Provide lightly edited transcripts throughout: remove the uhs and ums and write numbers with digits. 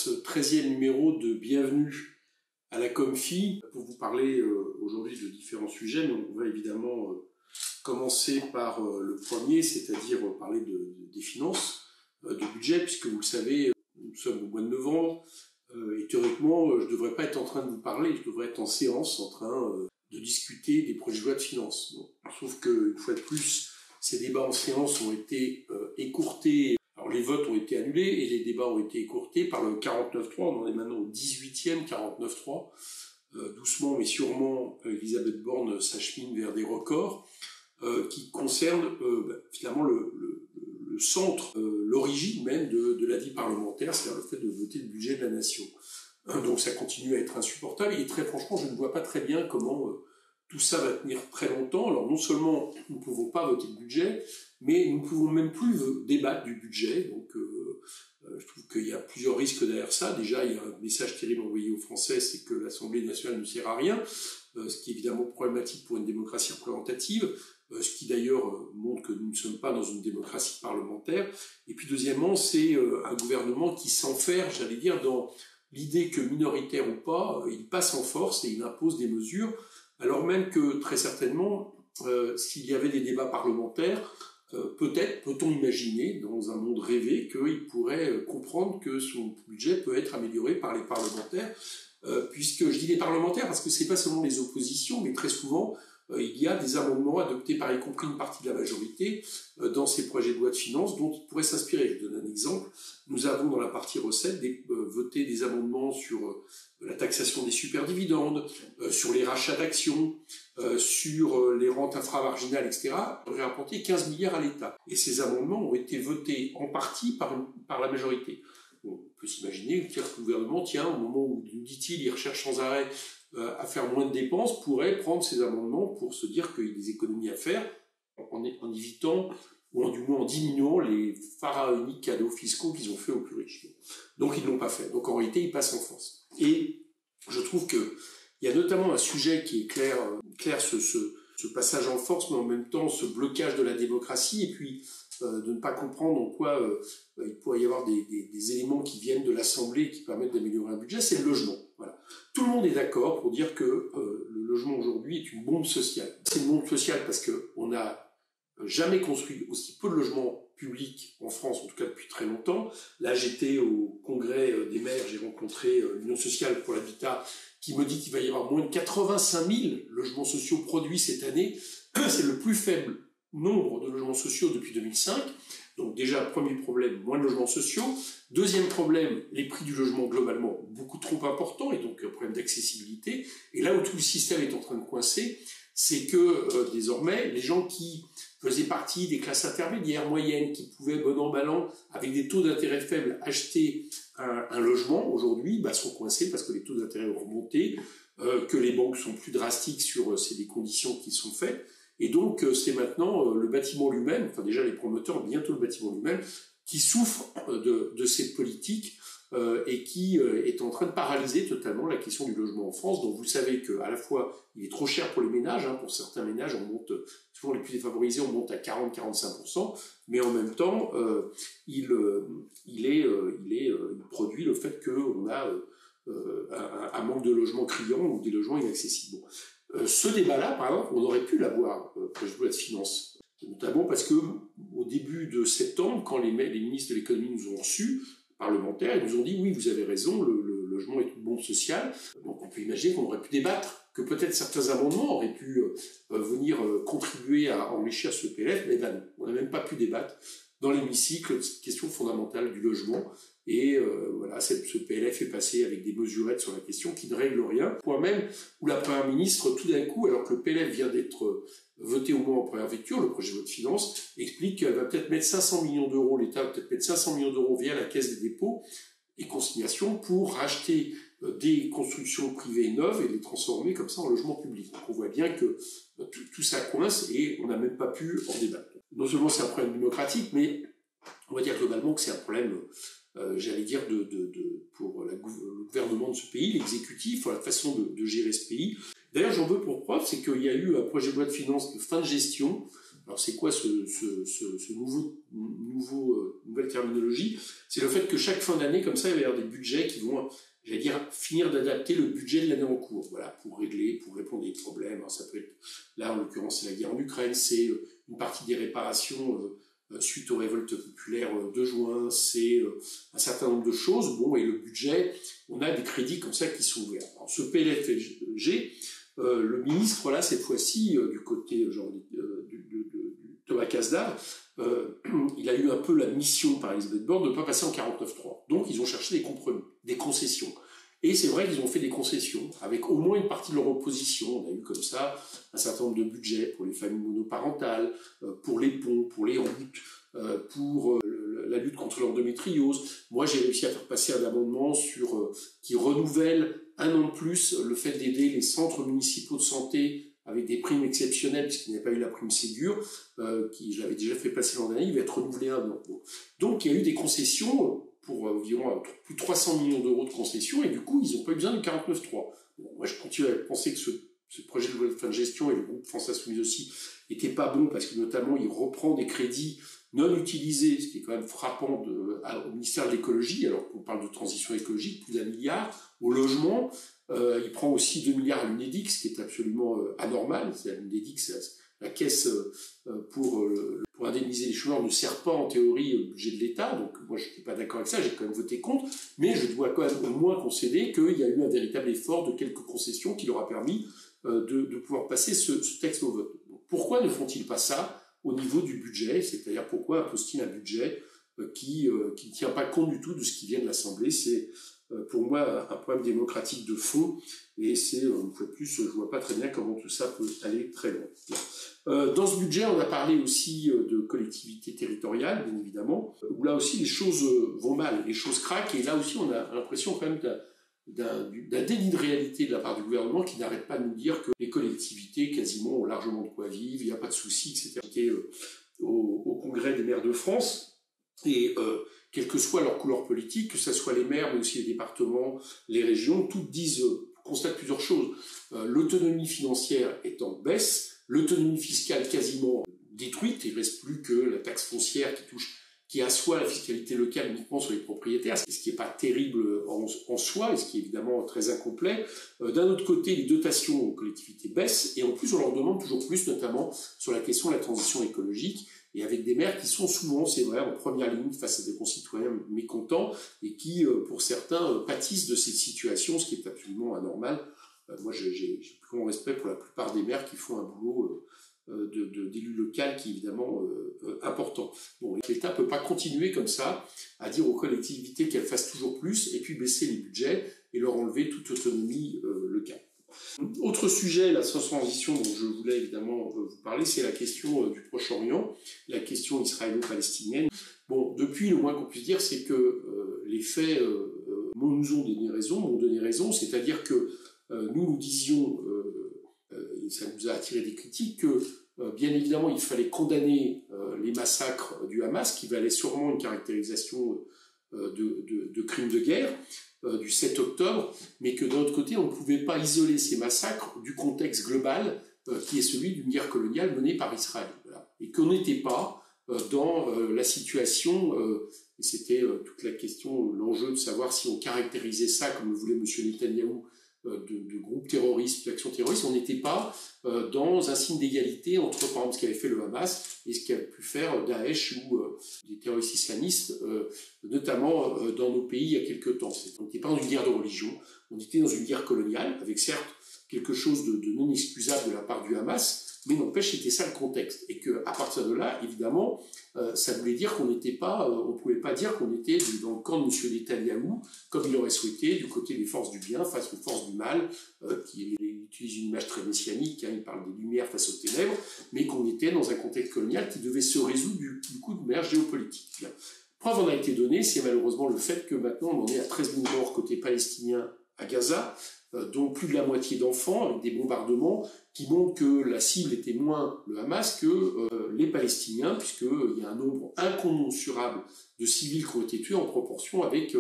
ce 13e numéro de Bienvenue à la Comfi pour vous parler aujourd'hui de différents sujets, mais on va évidemment commencer par le premier, c'est-à-dire parler des finances, du budget, puisque vous le savez, nous sommes au mois de novembre, et théoriquement, je ne devrais pas être en train de vous parler, je devrais être en séance en train de discuter des projets de loi de finances. Bon, sauf qu'une fois de plus, ces débats en séance ont été écourtés. Alors les votes ont été annulés et les débats ont été écourtés par le 49.3. On en est maintenant au 18e 49.3. Doucement mais sûrement, Elisabeth Borne s'achemine vers des records qui concernent finalement le centre, l'origine même de la vie parlementaire, c'est-à-dire le fait de voter le budget de la nation. Donc ça continue à être insupportable et très franchement, je ne vois pas très bien comment tout ça va tenir très longtemps. Alors non seulement nous ne pouvons pas voter le budget, mais nous ne pouvons même plus débattre du budget. Donc je trouve qu'il y a plusieurs risques derrière ça. Déjà, il y a un message terrible envoyé aux Français, c'est que l'Assemblée nationale ne sert à rien, ce qui est évidemment problématique pour une démocratie représentative, ce qui d'ailleurs montre que nous ne sommes pas dans une démocratie parlementaire. Et puis deuxièmement, c'est un gouvernement qui s'enferre, j'allais dire, dans l'idée que minoritaire ou pas, il passe en force et il impose des mesures, alors même que très certainement, s'il y avait des débats parlementaires, peut-on imaginer, dans un monde rêvé, qu'il pourrait comprendre que son budget peut être amélioré par les parlementaires, puisque je dis les parlementaires parce que c'est pas seulement les oppositions, mais très souvent, il y a des amendements adoptés par y compris une partie de la majorité dans ces projets de loi de finances dont ils pourraient s'inspirer. Je donne un exemple. Nous avons dans la partie recettes voté des amendements sur la taxation des superdividendes, sur les rachats d'actions, sur les rentes inframarginales, etc., aurait rapporté 15 milliards à l'État. Et ces amendements ont été votés en partie par la majorité. On peut s'imaginer que le gouvernement, tiens, au moment où, nous dit-il, il recherche sans arrêt à faire moins de dépenses, pourrait prendre ces amendements pour se dire qu'il y a des économies à faire en évitant, ou du moins en diminuant les pharaoniques cadeaux fiscaux qu'ils ont fait aux plus riches. Donc ils ne l'ont pas fait. Donc en réalité, ils passent en force. Et je trouve que il y a notamment un sujet qui est clair ce passage en force, mais en même temps ce blocage de la démocratie, et puis de ne pas comprendre en quoi il pourrait y avoir des éléments qui viennent de l'Assemblée qui permettent d'améliorer un budget, c'est le logement. Voilà. Tout le monde est d'accord pour dire que le logement aujourd'hui est une bombe sociale. C'est une bombe sociale parce qu'on n'a jamais construit aussi peu de logements publics en France, en tout cas depuis très longtemps. Là, j'étais au congrès des maires, j'ai rencontré l'Union sociale pour l'habitat qui me dit qu'il va y avoir moins de 85 000 logements sociaux produits cette année. C'est le plus faible nombre de logements sociaux depuis 2005. Donc déjà, premier problème, moins de logements sociaux. Deuxième problème, les prix du logement globalement beaucoup trop importants et donc un problème d'accessibilité. Et là où tout le système est en train de coincer, c'est que désormais, les gens qui faisaient partie des classes intermédiaires, moyennes, qui pouvaient, bon an, mal an, avec des taux d'intérêt faibles, acheter un logement, aujourd'hui, sont coincés parce que les taux d'intérêt ont remonté, que les banques sont plus drastiques sur les conditions qui sont faites. Et donc, c'est maintenant le bâtiment lui-même, enfin déjà les promoteurs, bientôt le bâtiment lui-même, qui souffre de cette politique et qui est en train de paralyser totalement la question du logement en France. Donc vous savez qu'à la fois, il est trop cher pour les ménages, pour certains ménages, on monte, souvent les plus défavorisés, on monte à 40-45%, mais en même temps, il produit le fait qu'on a un manque de logements criant ou des logements inaccessibles. Bon. Ce débat-là, par exemple, on aurait pu l'avoir projet de loi de finances, notamment parce que au début de septembre, quand les ministres de l'économie nous ont reçus, parlementaires, ils nous ont dit oui, vous avez raison, le logement est une bombe sociale. Donc on peut imaginer qu'on aurait pu débattre, que peut-être certains amendements auraient pu venir contribuer à enrichir ce PLF, mais non, on n'a même pas pu débattre dans l'hémicycle cette question fondamentale du logement. Et voilà, ce PLF est passé avec des mesurettes sur la question qui ne règlent rien. Point même où la Première ministre, tout d'un coup, alors que le PLF vient d'être voté au moins en première lecture, le projet de loi de finances, explique qu'elle va peut-être mettre 500 millions d'euros, l'État va peut-être mettre 500 millions d'euros via la Caisse des dépôts et consignations pour racheter des constructions privées neuves et les transformer comme ça en logements publics. Donc on voit bien que tout ça coince et on n'a même pas pu en débattre. Non seulement c'est un problème démocratique, mais on va dire globalement que c'est un problème j'allais dire pour le gouvernement de ce pays, l'exécutif, la façon de gérer ce pays. D'ailleurs, j'en veux pour preuve, c'est qu'il y a eu un projet de loi de finances de fin de gestion Alors c'est quoi nouvelle terminologie? C'est le fait que chaque fin d'année, comme ça, il va y avoir des budgets qui vont, j'allais dire, finir d'adapter le budget de l'année en cours. Voilà, pour répondre à des problèmes. Alors ça peut être, là en l'occurrence, c'est la guerre en Ukraine, c'est une partie des réparations suite aux révoltes populaires de juin, c'est un certain nombre de choses. Bon, et le budget, on a des crédits comme ça qui sont ouverts. Alors, ce PLFG, le ministre, là, cette fois-ci, du côté Thomas Kasdar, il a eu un peu la mission par Elisabeth Borne de ne pas passer en 49.3. Donc, ils ont cherché des compromis, des concessions. Et c'est vrai qu'ils ont fait des concessions, avec au moins une partie de leur opposition. On a eu comme ça un certain nombre de budgets pour les familles monoparentales, pour les ponts, pour les routes, pour la lutte contre l'endométriose. Moi, j'ai réussi à faire passer un amendement qui renouvelle un an de plus le fait d'aider les centres municipaux de santé avec des primes exceptionnelles, puisqu'il n'y a pas eu la prime Ségur, je l'avais déjà fait passer l'an dernier, il va être renouvelé un an. Donc, il y a eu des concessions pour environ plus de 300 millions d'euros de concessions, et du coup, ils n'ont pas eu besoin du 49.3. Bon, moi, je continue à penser que ce projet de loi de fin de gestion, et le groupe France Insoumise aussi, n'était pas bon, parce que notamment, il reprend des crédits non utilisés, ce qui est quand même frappant au ministère de l'écologie, alors qu'on parle de transition écologique, plus d'1 milliard, au logement. Il prend aussi 2 milliards à l'UNEDIC, ce qui est absolument anormal. L'UNEDIC, c'est la caisse pour indemniser les chômeurs, ne sert pas en théorie au budget de l'État. Donc moi, je n'étais pas d'accord avec ça, j'ai quand même voté contre. Mais je dois quand même au moins concéder qu'il y a eu un véritable effort de quelques concessions qui leur a permis de pouvoir passer ce texte au vote. Donc, pourquoi ne font-ils pas ça au niveau du budget? C'est-à-dire pourquoi imposent-ils un budget qui ne tient pas compte du tout de ce qui vient de l'Assemblée? C'est pour moi un problème démocratique de fond, et c'est, une fois de plus, je vois pas très bien comment tout ça peut aller très loin. Dans ce budget, on a parlé aussi de collectivités territoriales, bien évidemment, où là aussi les choses vont mal, les choses craquent, et là aussi on a l'impression quand même d'un déni de réalité de la part du gouvernement qui n'arrête pas de nous dire que les collectivités quasiment ont largement de quoi vivre, il n'y a pas de souci, etc. C'était au Congrès des maires de France, et quelle que soit leur couleur politique, que ce soit les maires, mais aussi les départements, les régions, toutes constatent plusieurs choses. L'autonomie financière est en baisse, l'autonomie fiscale quasiment détruite, il ne reste plus que la taxe foncière qui assoit la fiscalité locale uniquement sur les propriétaires, ce qui n'est pas terrible en soi, et ce qui est évidemment très incomplet. D'un autre côté, les dotations aux collectivités baissent, et en plus on leur demande toujours plus, notamment sur la question de la transition écologique, et avec des maires qui sont souvent, c'est vrai, en première ligne face à des concitoyens mécontents, et qui, pour certains, pâtissent de cette situation, ce qui est absolument anormal. Moi, j'ai plus grand respect pour la plupart des maires qui font un boulot d'élu local qui est évidemment important. Bon, l'État ne peut pas continuer comme ça à dire aux collectivités qu'elles fassent toujours plus, et puis baisser les budgets et leur enlever toute autonomie locale. Autre sujet, la transition dont je voulais évidemment vous parler, c'est la question du Proche-Orient, la question israélo-palestinienne. Bon, depuis, le moins qu'on puisse dire, c'est que les faits nous ont donné raison, c'est-à-dire que nous disions, et ça nous a attiré des critiques, que bien évidemment il fallait condamner les massacres du Hamas, qui valait sûrement une caractérisation de crimes de guerre, du 7 octobre, mais que d'un autre côté, on ne pouvait pas isoler ces massacres du contexte global qui est celui d'une guerre coloniale menée par Israël. Voilà. Et qu'on n'était pas dans la situation, et c'était toute la question, l'enjeu de savoir si on caractérisait ça, comme le voulait M. Netanyahou, de groupes terroristes, d'actions terroristes, on n'était pas dans un signe d'égalité entre, par exemple, ce qu'avait fait le Hamas et ce qu'avait pu faire Daesh ou des terroristes islamistes, notamment dans nos pays il y a quelque temps. On n'était pas dans une guerre de religion, on était dans une guerre coloniale, avec certes quelque chose de non excusable de la part du Hamas, mais n'empêche, c'était ça le contexte. Et qu'à partir de là, évidemment, ça voulait dire qu'on n'était pas, on pouvait pas dire qu'on était dans le camp de M. Netanyahou, comme il aurait souhaité, du côté des forces du bien face aux forces du mal, qui utilise une image très messianique, hein, il parle des lumières face aux ténèbres, mais qu'on était dans un contexte colonial qui devait se résoudre du coup de manière géopolitique. Bien. Preuve en a été donnée, c'est malheureusement le fait que maintenant on en est à 13 000 morts côté palestinien à Gaza, dont plus de la moitié d'enfants, avec des bombardements qui montrent que la cible était moins le Hamas que les Palestiniens, puisqu'il y a un nombre incommensurable de civils qui ont été tués en proportion avec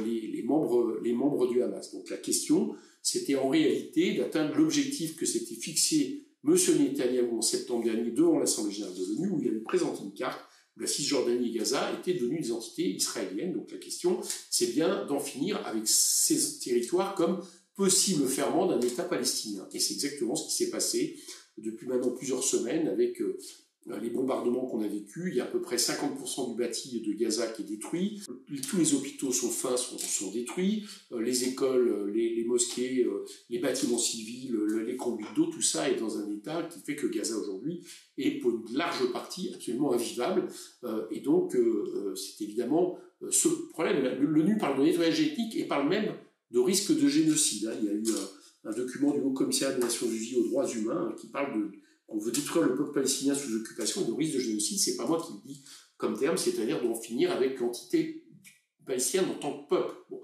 les membres du Hamas. Donc la question, c'était en réalité d'atteindre l'objectif que s'était fixé Monsieur Netanyahou en septembre dernier devant l'Assemblée générale de l'ONU, où il avait présenté une carte où la Cisjordanie et Gaza étaient devenues des entités israéliennes. Donc la question, c'est bien d'en finir avec ces territoires comme possible ferment d'un État palestinien. Et c'est exactement ce qui s'est passé depuis maintenant plusieurs semaines avec les bombardements qu'on a vécus. Il y a à peu près 50% du bâti de Gaza qui est détruit. Tous les hôpitaux sont détruits. Les écoles, les mosquées, les bâtiments civils, les conduites d'eau, tout ça est dans un état qui fait que Gaza aujourd'hui est pour une large partie absolument invivable. Et donc, c'est évidemment ce problème. L'ONU parle de nettoyage ethnique et parle même de risque de génocide. Il y a eu un document du Haut-Commissariat des Nations Unies aux droits humains qui parle qu'on veut détruire le peuple palestinien sous occupation et de risque de génocide. C'est pas moi qui le dis comme terme, c'est-à-dire d'en finir avec l'entité palestinienne en tant que peuple. Bon.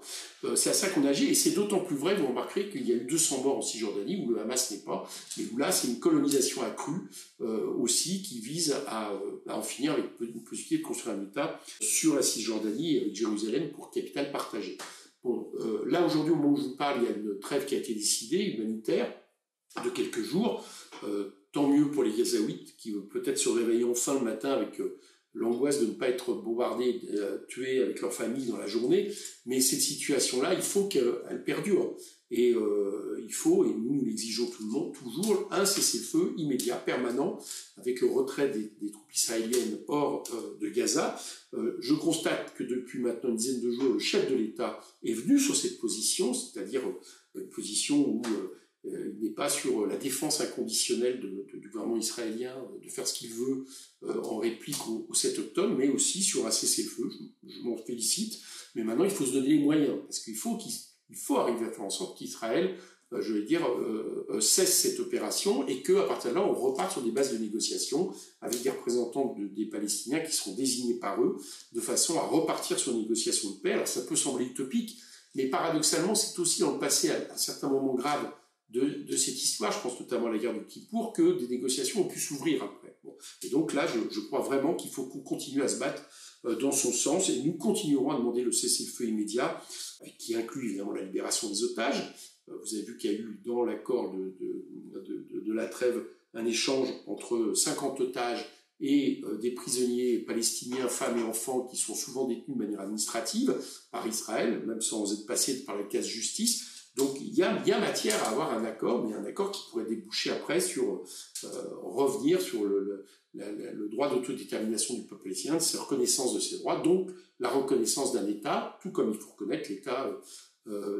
C'est à ça qu'on agit, et c'est d'autant plus vrai, vous remarquerez qu'il y a eu 200 morts en Cisjordanie, où le Hamas n'est pas, mais où là c'est une colonisation accrue aussi, qui vise à en finir avec une possibilité de construire un État sur la Cisjordanie et avec Jérusalem pour capitale partagée. Bon, là aujourd'hui, au moment où je vous parle, il y a une trêve qui a été décidée, humanitaire, de quelques jours. Tant mieux pour les Gazaouites qui vont peut-être se réveiller enfin le matin avec l'angoisse de ne pas être bombardés, tués avec leur famille dans la journée. Mais cette situation-là, il faut qu'elle perdure. Et il faut, et nous l'exigeons toujours, un cessez-le-feu immédiat, permanent, avec le retrait des troupes israéliennes hors de Gaza. Je constate que depuis maintenant une dizaine de jours, le chef de l'État est venu sur cette position, c'est-à-dire une position où il n'est pas sur la défense inconditionnelle du gouvernement israélien de faire ce qu'il veut en réplique au 7 octobre, mais aussi sur un cessez-le-feu. Je m'en félicite, mais maintenant il faut se donner les moyens, parce qu'il faut arriver à faire en sorte qu'Israël, cesse cette opération et qu'à partir de là, on repart sur des bases de négociation avec des représentants des Palestiniens qui seront désignés par eux, de façon à repartir sur une négociation de paix. Alors ça peut sembler utopique, mais paradoxalement, c'est aussi dans le passé, à certains moments graves de cette histoire, je pense notamment à la guerre du Kippour, que des négociations ont pu s'ouvrir après. Bon. Et donc là, je crois vraiment qu'il faut qu'on continue à se battre dans son sens, et nous continuerons à demander le cessez-le-feu immédiat, qui inclut évidemment la libération des otages. Vous avez vu qu'il y a eu dans l'accord de la trêve un échange entre 50 otages et des prisonniers palestiniens, femmes et enfants, qui sont souvent détenus de manière administrative par Israël, même sans être passés par la case justice. Donc il y a matière à avoir un accord, mais un accord qui pourrait déboucher après sur revenir sur le droit d'autodétermination du peuple palestinien, sa reconnaissance de ses droits, donc la reconnaissance d'un État, tout comme il faut reconnaître l'État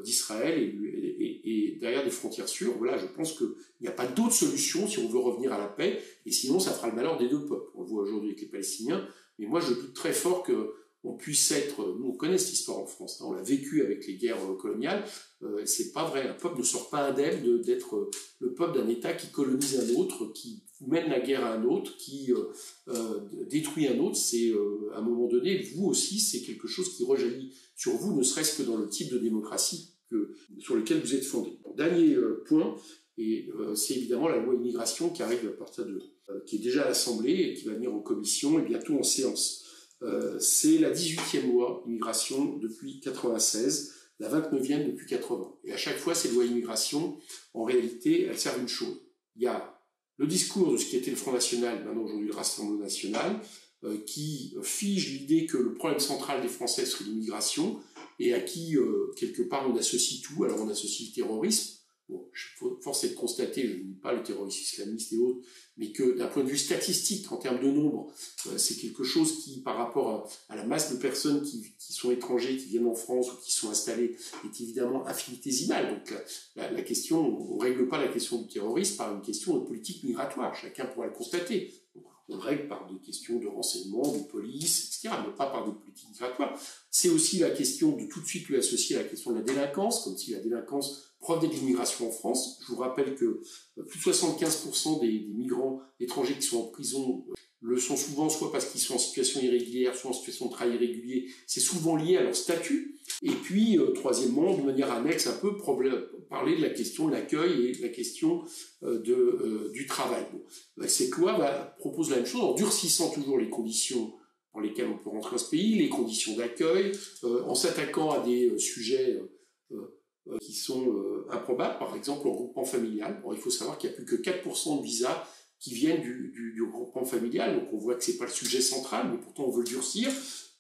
d'Israël et derrière des frontières sûres. Voilà, je pense qu'il n'y a pas d'autre solution si on veut revenir à la paix, et sinon ça fera le malheur des deux peuples. On le voit aujourd'hui avec les Palestiniens, mais moi je doute très fort qu'on puisse être, nous on connaît cette histoire en France, hein, on l'a vécu avec les guerres coloniales, c'est pas vrai, un peuple ne sort pas indemne d'être le peuple d'un État qui colonise un autre, qui mène la guerre à un autre, qui détruit un autre. C'est à un moment donné, vous aussi, c'est quelque chose qui rejaillit sur vous, ne serait-ce que dans le type de démocratie sur lequel vous êtes fondé. Dernier point, et c'est évidemment la loi immigration qui arrive à partir qui est déjà à l'Assemblée et qui va venir en commission et bientôt en séance. C'est la 18e loi immigration depuis 1996, la 29e depuis 80. Et à chaque fois, ces lois immigration, en réalité, elles servent une chose. Il y a le discours de ce qui était le Front National, maintenant aujourd'hui le Rassemblement National, qui fige l'idée que le problème central des Français serait l'immigration, et à qui, quelque part, on associe tout. Alors on associe le terrorisme. Bon, force est de constater, je ne dis pas le terrorisme islamiste et autres, mais que d'un point de vue statistique, en termes de nombre, c'est quelque chose qui, par rapport à la masse de personnes qui sont étrangers, qui viennent en France ou qui sont installés, est évidemment infinitésimale. Donc la question, on ne règle pas la question du terrorisme par une question de politique migratoire, chacun pourra le constater. On le règle par des questions de renseignement, de police, etc., mais pas par des politiques migratoires. C'est aussi la question de tout de suite lui associer à la question de la délinquance, comme si la délinquance provenait de l'immigration en France. Je vous rappelle que plus de 75% des migrants étrangers qui sont en prison le sont souvent soit parce qu'ils sont en situation irrégulière, soit en situation de travail irrégulier. C'est souvent lié à leur statut. Et puis, troisièmement, de manière annexe, un peu parler de la question de l'accueil et de la question du travail. Bon, cette loi propose la même chose en durcissant toujours les conditions pour lesquelles on peut rentrer dans ce pays, les conditions d'accueil, en s'attaquant à des sujets qui sont improbables, par exemple le regroupement familial. Bon, il faut savoir qu'il n'y a plus que 4% de visas qui viennent du regroupement familial, donc on voit que c'est pas le sujet central, mais pourtant on veut le durcir.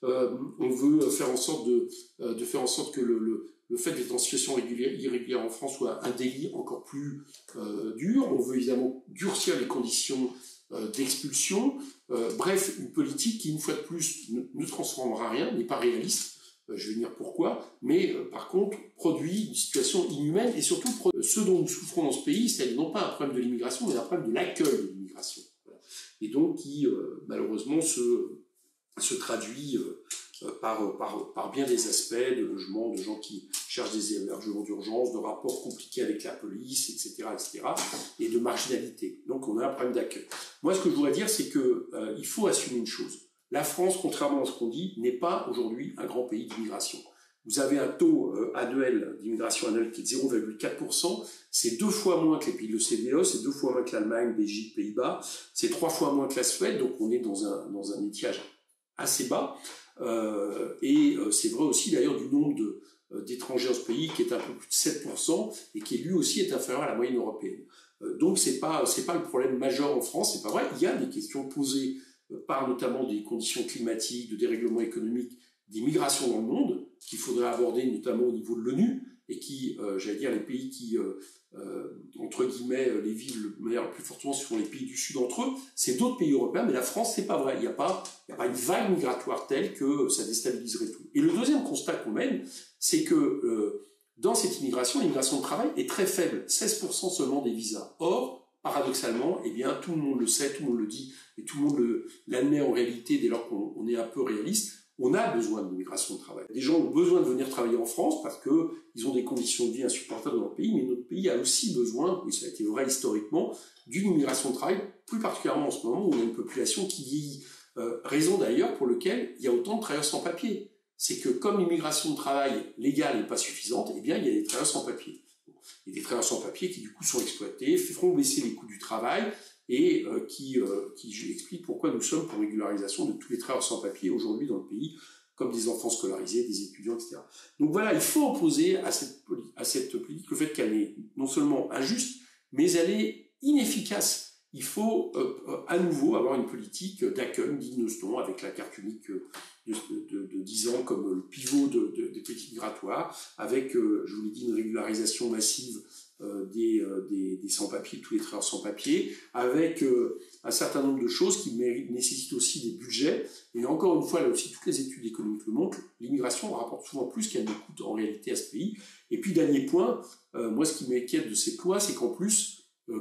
On veut faire en sorte de faire en sorte que le fait d'être en situation irrégulière en France soit un délit encore plus dur. On veut évidemment durcir les conditions d'expulsion. Bref, une politique qui, une fois de plus, ne transformera rien, n'est pas réaliste. Je vais dire pourquoi, mais par contre produit une situation inhumaine et surtout ce dont nous souffrons dans ce pays, c'est non pas un problème de l'immigration, mais un problème de l'accueil de l'immigration. Voilà. Et donc qui malheureusement se traduit par bien des aspects de logement, de gens qui cherchent des hébergements d'urgence, de rapports compliqués avec la police, etc., et de marginalité. Donc on a un problème d'accueil. Moi, ce que je voudrais dire, c'est que il faut assumer une chose. La France, contrairement à ce qu'on dit, n'est pas aujourd'hui un grand pays d'immigration. Vous avez un taux annuel d'immigration annuelle qui est de 0,4%. C'est 2 fois moins que les pays de l'OCDE, c'est 2 fois moins que l'Allemagne, Belgique, Pays-Bas. C'est 3 fois moins que la Suède, donc on est dans un étiage assez bas. C'est vrai aussi d'ailleurs du nombre d'étrangers dans ce pays qui est un peu plus de 7% et qui lui aussi est inférieur à la moyenne européenne. Donc c'est pas le problème majeur en France, c'est pas vrai. Il y a des questions posées par notamment des conditions climatiques, de dérèglement économique, des migrations dans le monde, qu'il faudrait aborder notamment au niveau de l'ONU, et qui, j'allais dire, les pays qui, entre guillemets, les villes de manière plus fortement sont les pays du Sud entre eux, c'est d'autres pays européens, mais la France, c'est pas vrai. Il n'y a pas une vague migratoire telle que ça déstabiliserait tout. Et le deuxième constat qu'on mène, c'est que dans cette immigration, l'immigration de travail est très faible, 16% seulement des visas. Or, paradoxalement, eh bien, tout le monde le sait, tout le monde le dit, et tout le monde l'admet en réalité dès lors qu'on est un peu réaliste, on a besoin de l'immigration de travail. Les gens ont besoin de venir travailler en France parce qu'ils ont des conditions de vie insupportables dans leur pays, mais notre pays a aussi besoin, et ça a été vrai historiquement, d'une immigration de travail, plus particulièrement en ce moment où on a une population qui vieillit. Raison d'ailleurs pour laquelle il y a autant de travailleurs sans papier. C'est que comme l'immigration de travail légale n'est pas suffisante, eh bien il y a des travailleurs sans papier. Et des travailleurs sans papier qui du coup sont exploités, feront baisser les coûts du travail et qui expliquent pourquoi nous sommes pour régularisation de tous les travailleurs sans papier aujourd'hui dans le pays, comme des enfants scolarisés, des étudiants, etc. Donc voilà, il faut opposer à cette politique le fait qu'elle est non seulement injuste, mais elle est inefficace. Il faut à nouveau avoir une politique d'accueil digne de ce nom, avec la carte unique de 10 ans comme le pivot des politiques migratoires, avec, je vous l'ai dit, une régularisation massive des sans-papiers, tous les travailleurs sans-papiers, avec un certain nombre de choses qui nécessitent aussi des budgets. Et encore une fois, là aussi, toutes les études économiques le montrent, l'immigration rapporte souvent plus qu'elle ne coûte en réalité à ce pays. Et puis, dernier point, moi, ce qui m'inquiète de cette loi, c'est qu'en plus,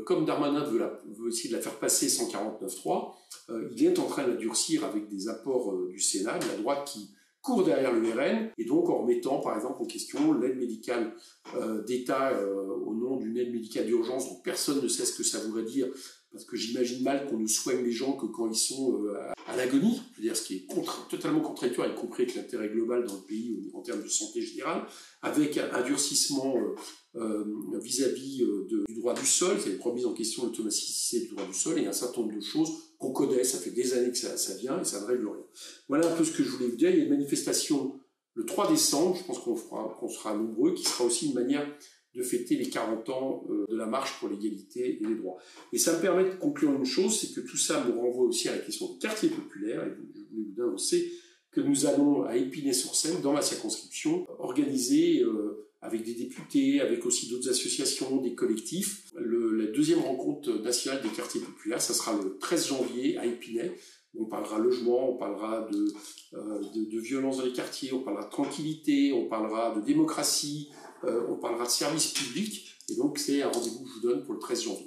comme Darmanin veut essayer de la faire passer 149.3, il est en train de la durcir avec des apports du Sénat, de la droite qui court derrière le RN, et donc en remettant par exemple en question l'aide médicale d'État au nom d'une aide médicale d'urgence dont personne ne sait ce que ça voudrait dire, parce que j'imagine mal qu'on ne soigne les gens que quand ils sont à l'agonie, je veux dire ce qui est totalement contradictoire, y compris avec l'intérêt global dans le pays en termes de santé générale, avec un durcissement vis-à-vis du droit du sol, c'est une remise en question de l'automaticité du droit du sol et un certain nombre de choses qu'on connaît, ça fait des années que ça vient et ça ne règle rien. Voilà un peu ce que je voulais vous dire. Il y a une manifestation le 3 décembre, je pense qu'on sera nombreux, qui sera aussi une manière de fêter les 40 ans de la marche pour l'égalité et les droits. Et ça me permet de conclure une chose, c'est que tout ça me renvoie aussi à la question du quartier populaire, et je voulais vous annoncer que nous allons à Épinay-sur-Seine, dans ma circonscription, organiser avec des députés, avec aussi d'autres associations, des collectifs, la deuxième rencontre nationale des quartiers populaires. Ça sera le 13 janvier à Épinay. On parlera logement, on parlera de violence dans les quartiers, on parlera de tranquillité, on parlera de démocratie, on parlera de services publics. Et donc c'est un rendez-vous que je vous donne pour le 13 janvier.